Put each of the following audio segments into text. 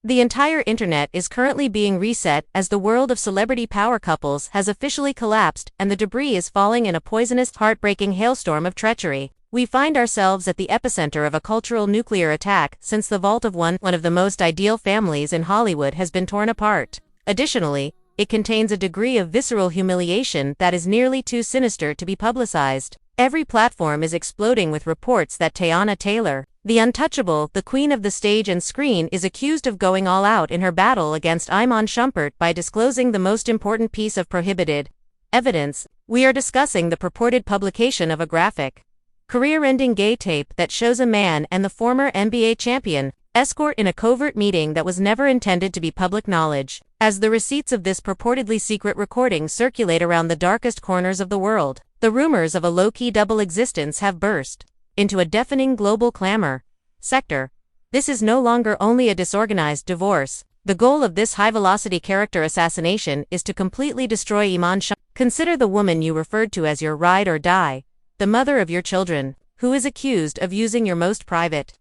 The entire internet is currently being reset as the world of celebrity power couples has officially collapsed and the debris is falling in a poisonous, heartbreaking hailstorm of treachery. We find ourselves at the epicenter of a cultural nuclear attack since the vault of one of the most ideal families in Hollywood has been torn apart. Additionally, it contains a degree of visceral humiliation that is nearly too sinister to be publicized. Every platform is exploding with reports that Teyana Taylor, the untouchable, the queen of the stage and screen, is accused of going all out in her battle against Iman Shumpert by disclosing the most important piece of prohibited evidence. We are discussing the purported publication of a graphic, career-ending gay tape that shows a man and the former NBA champion escort in a covert meeting that was never intended to be public knowledge. As the receipts of this purportedly secret recording circulate around the darkest corners of the world, the rumors of a low-key double existence have burst into a deafening global clamor sector. This is no longer only a disorganized divorce. The goal of this high-velocity character assassination is to completely destroy Iman Shumpert. Consider the woman you referred to as your ride or die, the mother of your children, who is accused of using your most private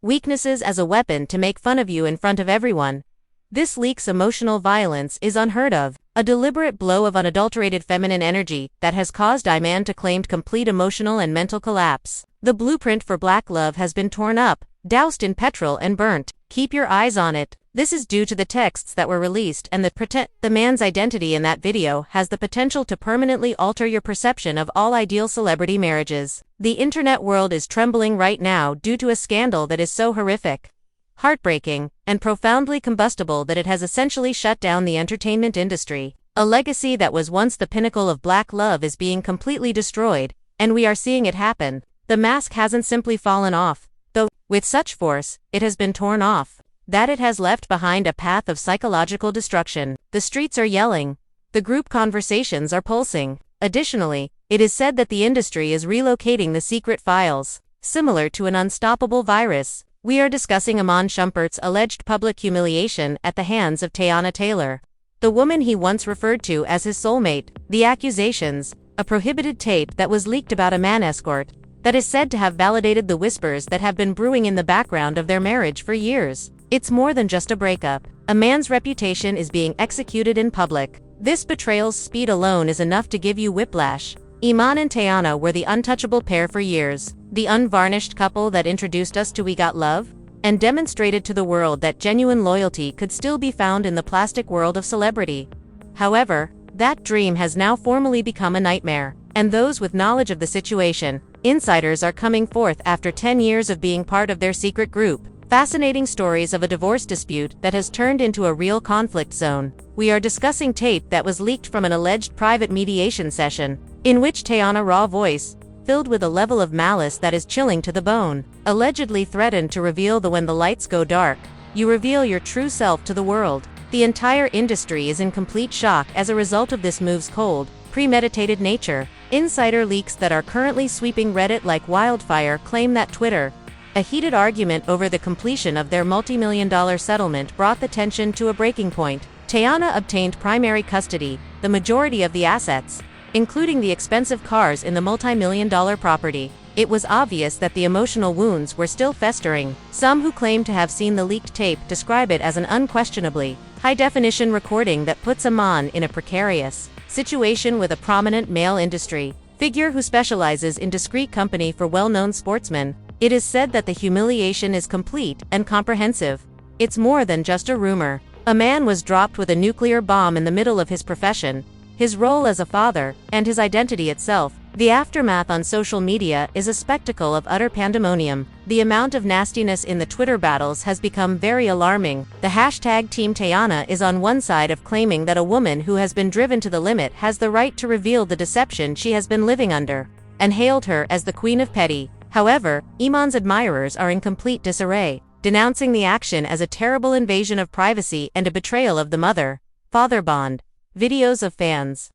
weaknesses as a weapon to make fun of you in front of everyone. This leak's emotional violence is unheard of, a deliberate blow of unadulterated feminine energy that has caused Iman to claim complete emotional and mental collapse. The blueprint for black love has been torn up, doused in petrol and burnt. Keep your eyes on it. This is due to the texts that were released and the man's identity in that video has the potential to permanently alter your perception of all ideal celebrity marriages. The internet world is trembling right now due to a scandal that is so horrific, heartbreaking, and profoundly combustible that it has essentially shut down the entertainment industry. A legacy that was once the pinnacle of black love is being completely destroyed, and we are seeing it happen. The mask hasn't simply fallen off, though, with such force, it has been torn off, that it has left behind a path of psychological destruction. The streets are yelling. The group conversations are pulsing. Additionally, it is said that the industry is relocating the secret files, similar to an unstoppable virus. We are discussing Iman Shumpert's alleged public humiliation at the hands of Teyana Taylor, the woman he once referred to as his soulmate. The accusations, a prohibited tape that was leaked about a man escort, that is said to have validated the whispers that have been brewing in the background of their marriage for years. It's more than just a breakup. A man's reputation is being executed in public. This betrayal's speed alone is enough to give you whiplash. Iman and Teyana were the untouchable pair for years, the unvarnished couple that introduced us to We Got Love, and demonstrated to the world that genuine loyalty could still be found in the plastic world of celebrity. However, that dream has now formally become a nightmare, and those with knowledge of the situation, insiders, are coming forth after 10 years of being part of their secret group. Fascinating stories of a divorce dispute that has turned into a real conflict zone. We are discussing tape that was leaked from an alleged private mediation session, in which Teyana's raw voice, filled with a level of malice that is chilling to the bone, allegedly threatened to reveal the "when the lights go dark, you reveal your true self to the world." The entire industry is in complete shock as a result of this move's cold, premeditated nature. Insider leaks that are currently sweeping Reddit like wildfire claim that Twitter, a heated argument over the completion of their multi-million-dollar settlement, brought the tension to a breaking point. Teyana obtained primary custody, the majority of the assets, including the expensive cars in the multi-million-dollar property. It was obvious that the emotional wounds were still festering. Some who claim to have seen the leaked tape describe it as an unquestionably high-definition recording that puts Iman in a precarious situation with a prominent male industry figure who specializes in discreet company for well-known sportsmen. It is said that the humiliation is complete and comprehensive. It's more than just a rumor. A man was dropped with a nuclear bomb in the middle of his profession, his role as a father, and his identity itself. The aftermath on social media is a spectacle of utter pandemonium. The amount of nastiness in the Twitter battles has become very alarming. The hashtag Team Teyana is on one side of claiming that a woman who has been driven to the limit has the right to reveal the deception she has been living under, and hailed her as the Queen of Petty. However, Iman's admirers are in complete disarray, denouncing the action as a terrible invasion of privacy and a betrayal of the mother-father bond. Videos of fans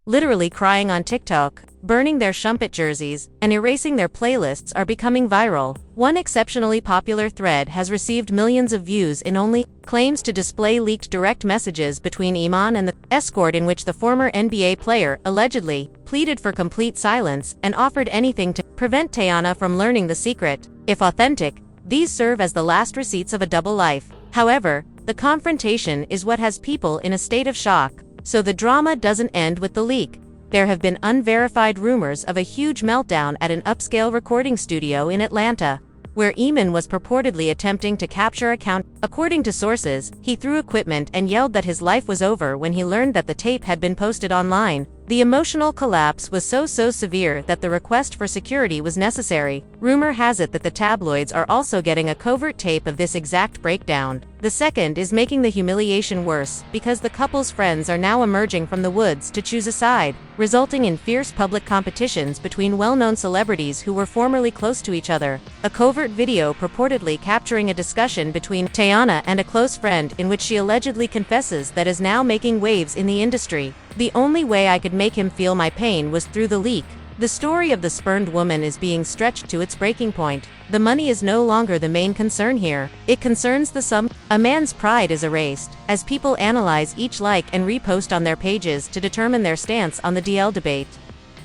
literally crying on TikTok, burning their Shumpert jerseys, and erasing their playlists are becoming viral. One exceptionally popular thread has received millions of views in only claims to display leaked direct messages between Iman and the escort, in which the former NBA player allegedly pleaded for complete silence and offered anything to prevent Teyana from learning the secret. If authentic, these serve as the last receipts of a double life. However, The confrontation is what has people in a state of shock. So the drama doesn't end with the leak. There have been unverified rumors of a huge meltdown at an upscale recording studio in Atlanta, where Iman was purportedly attempting to capture account. According to sources, he threw equipment and yelled that his life was over when he learned that the tape had been posted online. The emotional collapse was so severe that the request for security was necessary. Rumor has it that the tabloids are also getting a covert tape of this exact breakdown. The second is making the humiliation worse, because the couple's friends are now emerging from the woods to choose a side, resulting in fierce public competitions between well-known celebrities who were formerly close to each other. A covert video purportedly capturing a discussion between Teyana and a close friend in which she allegedly confesses that is now making waves in the industry. The only way I could make him feel my pain was through the leak. The story of the spurned woman is being stretched to its breaking point. The money is no longer the main concern here. It concerns the sum. A man's pride is erased, as people analyze each like and repost on their pages to determine their stance on the DL debate.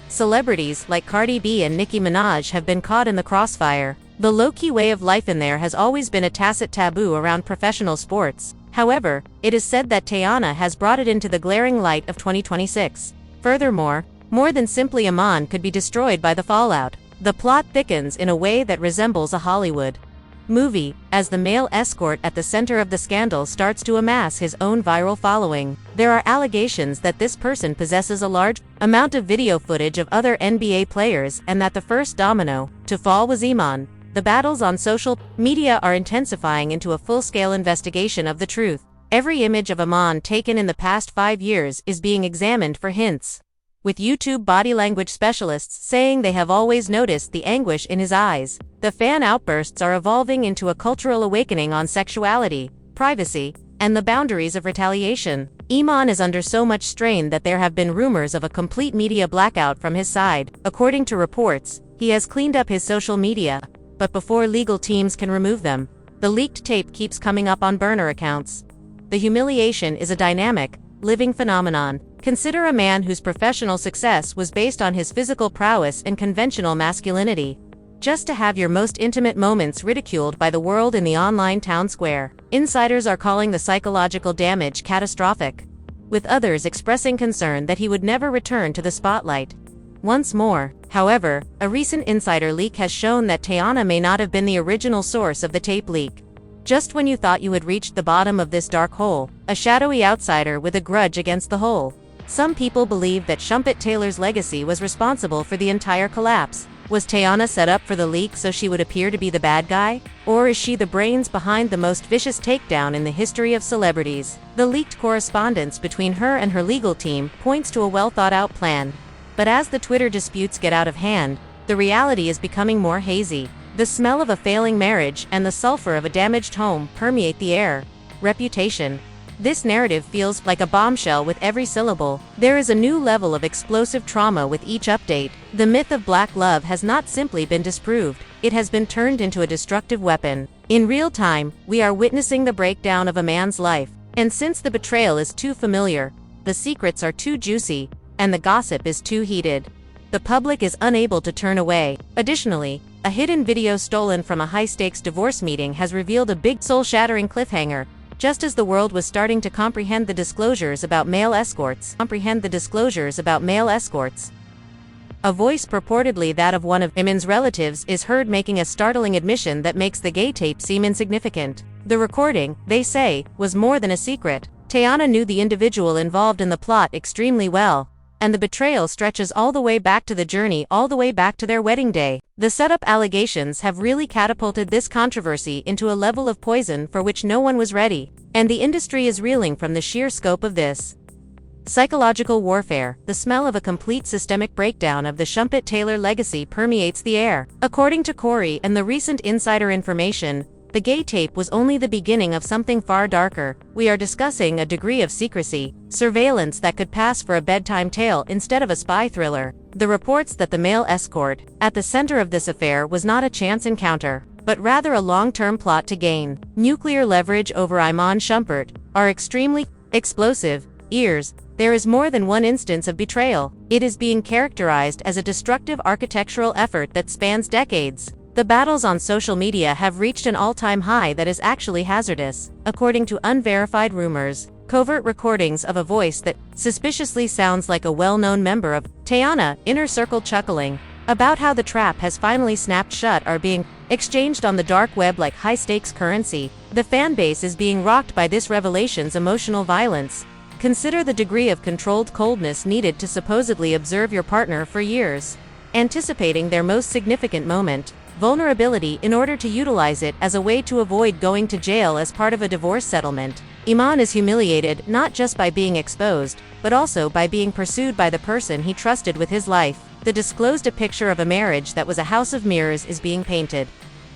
Celebrities like Cardi B and Nicki Minaj have been caught in the crossfire. The low-key way of life in there has always been a tacit taboo around professional sports. However, it is said that Teyana has brought it into the glaring light of 2026. Furthermore, more than simply Iman could be destroyed by the fallout. The plot thickens in a way that resembles a Hollywood movie, as the male escort at the center of the scandal starts to amass his own viral following. There are allegations that this person possesses a large amount of video footage of other NBA players and that the first domino to fall was Iman. The battles on social media are intensifying into a full-scale investigation of the truth. Every image of Iman taken in the past 5 years is being examined for hints, with YouTube body language specialists saying they have always noticed the anguish in his eyes. The fan outbursts are evolving into a cultural awakening on sexuality, privacy, and the boundaries of retaliation. Iman is under so much strain that there have been rumors of a complete media blackout from his side. According to reports, he has cleaned up his social media, but before legal teams can remove them, the leaked tape keeps coming up on burner accounts. The humiliation is a dynamic, living phenomenon. Consider a man whose professional success was based on his physical prowess and conventional masculinity. Just to have your most intimate moments ridiculed by the world in the online town square. Insiders are calling the psychological damage catastrophic, with others expressing concern that he would never return to the spotlight once more. However, a recent insider leak has shown that Teyana may not have been the original source of the tape leak. Just when you thought you had reached the bottom of this dark hole, a shadowy outsider with a grudge against the hole. Some people believe that Shumpert Taylor's legacy was responsible for the entire collapse. Was Teyana set up for the leak so she would appear to be the bad guy? Or is she the brains behind the most vicious takedown in the history of celebrities? The leaked correspondence between her and her legal team points to a well-thought-out plan. But as the Twitter disputes get out of hand, the reality is becoming more hazy. The smell of a failing marriage and the sulfur of a damaged home permeate the air. Reputation. This narrative feels like a bombshell with every syllable. There is a new level of explosive trauma with each update. The myth of black love has not simply been disproved, it has been turned into a destructive weapon. In real time, we are witnessing the breakdown of a man's life. And since the betrayal is too familiar, the secrets are too juicy, and the gossip is too heated, the public is unable to turn away. Additionally, a hidden video stolen from a high-stakes divorce meeting has revealed a big soul-shattering cliffhanger, just as the world was starting to comprehend the disclosures about male escorts. A voice purportedly that of one of Iman's relatives is heard making a startling admission that makes the gay tape seem insignificant. The recording, they say, was more than a secret. Teyana knew the individual involved in the plot extremely well, and the betrayal stretches all the way back to their wedding day. The setup allegations have really catapulted this controversy into a level of poison for which no one was ready, and the industry is reeling from the sheer scope of this. Psychological warfare. The smell of a complete systemic breakdown of the Shumpert Taylor legacy permeates the air. According to Corey and the recent insider information, the gay tape was only the beginning of something far darker. We are discussing a degree of secrecy, surveillance that could pass for a bedtime tale instead of a spy thriller. The reports that the male escort, at the center of this affair, was not a chance encounter, but rather a long-term plot to gain nuclear leverage over Iman Shumpert, are extremely explosive. There is more than one instance of betrayal. It is being characterized as a destructive architectural effort that spans decades. The battles on social media have reached an all-time high that is actually hazardous. According to unverified rumors, covert recordings of a voice that suspiciously sounds like a well-known member of Teyana inner circle chuckling about how the trap has finally snapped shut are being exchanged on the dark web like high-stakes currency. The fan base is being rocked by this revelation's emotional violence. Consider the degree of controlled coldness needed to supposedly observe your partner for years, anticipating their most significant moment. Vulnerability in order to utilize it as a way to avoid going to jail as part of a divorce settlement. Iman is humiliated not just by being exposed, but also by being pursued by the person he trusted with his life. The disclosed a picture of a marriage that was a house of mirrors is being painted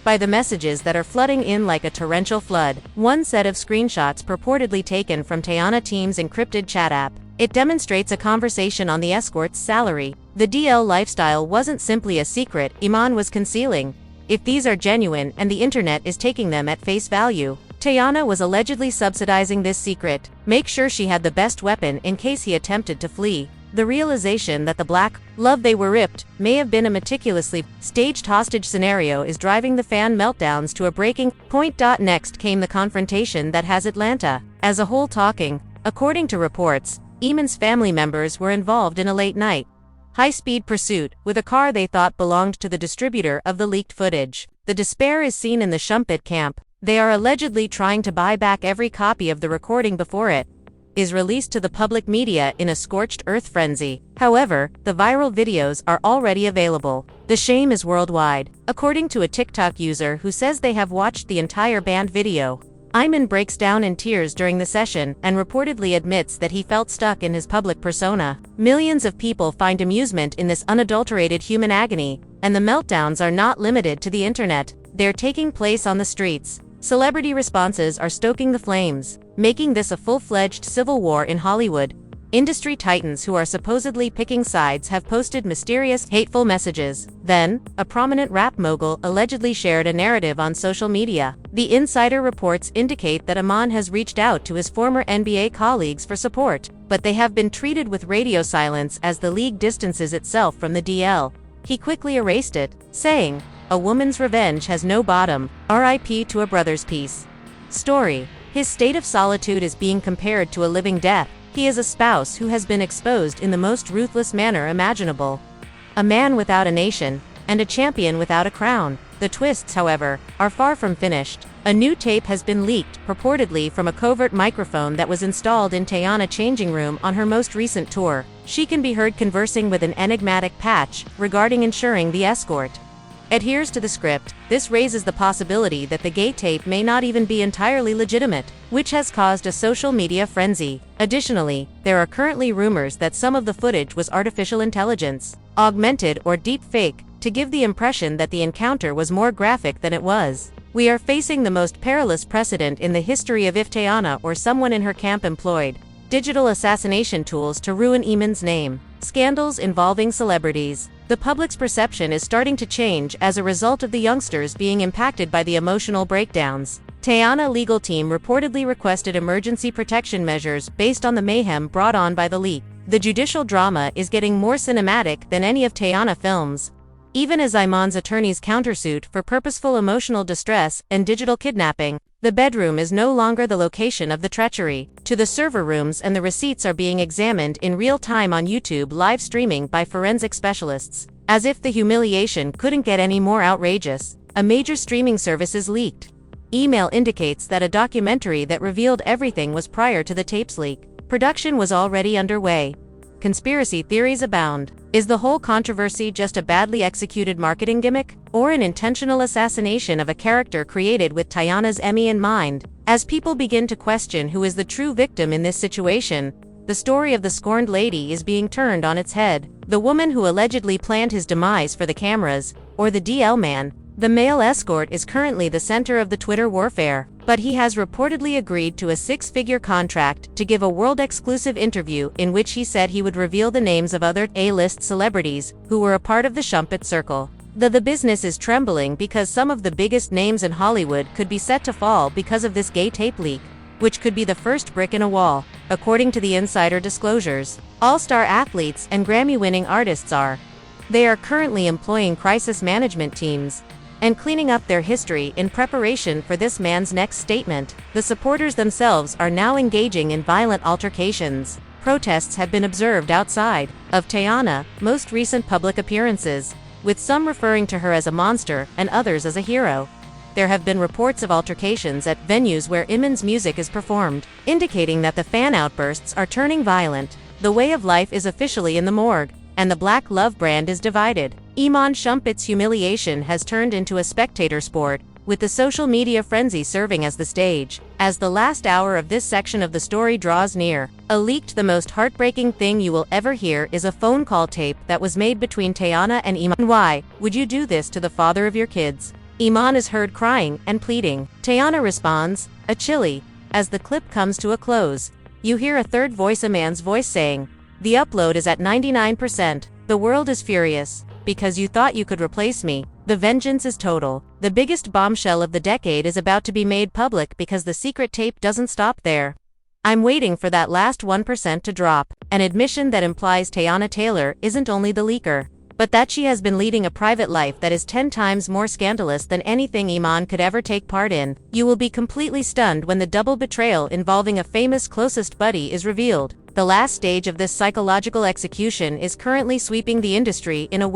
by the messages that are flooding in like a torrential flood. One set of screenshots purportedly taken from Teyana team's encrypted chat app. It demonstrates a conversation on the escort's salary. The DL lifestyle wasn't simply a secret Iman was concealing. If these are genuine and the internet is taking them at face value, Teyana was allegedly subsidizing this secret. Make sure she had the best weapon in case he attempted to flee. The realization that the black love they were ripped may have been a meticulously staged hostage scenario is driving the fan meltdowns to a breaking point. Next came the confrontation that has Atlanta as a whole talking. According to reports, Iman's family members were involved in a late-night, high-speed pursuit with a car they thought belonged to the distributor of the leaked footage. The despair is seen in the Shumpert camp. They are allegedly trying to buy back every copy of the recording before it is released to the public media in a scorched earth frenzy. However, the viral videos are already available. The shame is worldwide. According to a TikTok user who says they have watched the entire banned video, Iman breaks down in tears during the session and reportedly admits that he felt stuck in his public persona. Millions of people find amusement in this unadulterated human agony, and the meltdowns are not limited to the internet. They're taking place on the streets. Celebrity responses are stoking the flames, making this a full-fledged civil war in Hollywood. Industry titans who are supposedly picking sides have posted mysterious, hateful messages. Then, a prominent rap mogul allegedly shared a narrative on social media. The insider reports indicate that Iman has reached out to his former NBA colleagues for support, but they have been treated with radio silence as the league distances itself from the DL. He quickly erased it, saying, "A woman's revenge has no bottom. RIP to a brother's peace." Story. His state of solitude is being compared to a living death. He is a spouse who has been exposed in the most ruthless manner imaginable. A man without a nation, and a champion without a crown. The twists, however, are far from finished. A new tape has been leaked, purportedly from a covert microphone that was installed in Teyana changing room on her most recent tour. She can be heard conversing with an enigmatic patch regarding ensuring the escort adheres to the script. This raises the possibility that the gay tape may not even be entirely legitimate, which has caused a social media frenzy. Additionally, there are currently rumors that some of the footage was artificial intelligence, augmented or deep fake, to give the impression that the encounter was more graphic than it was. We are facing the most perilous precedent in the history of if Teyana or someone in her camp employed digital assassination tools to ruin Iman's name. Scandals involving celebrities. The public's perception is starting to change as a result of the youngsters being impacted by the emotional breakdowns. Teyana legal team reportedly requested emergency protection measures based on the mayhem brought on by the leak. The judicial drama is getting more cinematic than any of Teyana films. Even as Iman's attorneys countersuit for purposeful emotional distress and digital kidnapping, the bedroom is no longer the location of the treachery. To the server rooms, and the receipts are being examined in real time on YouTube live streaming by forensic specialists. As if the humiliation couldn't get any more outrageous, a major streaming service is leaked. Email indicates that a documentary that revealed everything was prior to the tape's leak. Production was already underway. Conspiracy theories abound. Is the whole controversy just a badly executed marketing gimmick, or an intentional assassination of a character created with Teyana's Emmy in mind? As people begin to question who is the true victim in this situation, the story of the scorned lady is being turned on its head. The woman who allegedly planned his demise for the cameras, or the DL man, the male escort, is currently the center of the Twitter warfare, but he has reportedly agreed to a six-figure contract to give a world-exclusive interview in which he said he would reveal the names of other A-list celebrities who were a part of the Shumpert circle. The business is trembling because some of the biggest names in Hollywood could be set to fall because of this gay tape leak, which could be the first brick in a wall. According to the insider disclosures, all-star athletes and Grammy-winning artists they are currently employing crisis management teams and cleaning up their history in preparation for this man's next statement. The supporters themselves are now engaging in violent altercations. Protests have been observed outside of Teyana, most recent public appearances, with some referring to her as a monster and others as a hero. There have been reports of altercations at venues where Iman's music is performed, indicating that the fan outbursts are turning violent. The way of life is officially in the morgue, and the Black Love brand is divided. Iman Shumpert's humiliation has turned into a spectator sport, with the social media frenzy serving as the stage. As the last hour of this section of the story draws near, a leaked the most heartbreaking thing you will ever hear is a phone call tape that was made between Teyana and Iman. Why would you do this to the father of your kids? Iman is heard crying and pleading. Teyana responds, a chili. As the clip comes to a close, you hear a third voice, a man's voice, saying, the upload is at 99%. The world is furious. Because you thought you could replace me. The vengeance is total. The biggest bombshell of the decade is about to be made public because the secret tape doesn't stop there. I'm waiting for that last 1% to drop. An admission that implies Teyana Taylor isn't only the leaker, but that she has been leading a private life that is 10 times more scandalous than anything Iman could ever take part in. You will be completely stunned when the double betrayal involving a famous closest buddy is revealed. The last stage of this psychological execution is currently sweeping the industry in a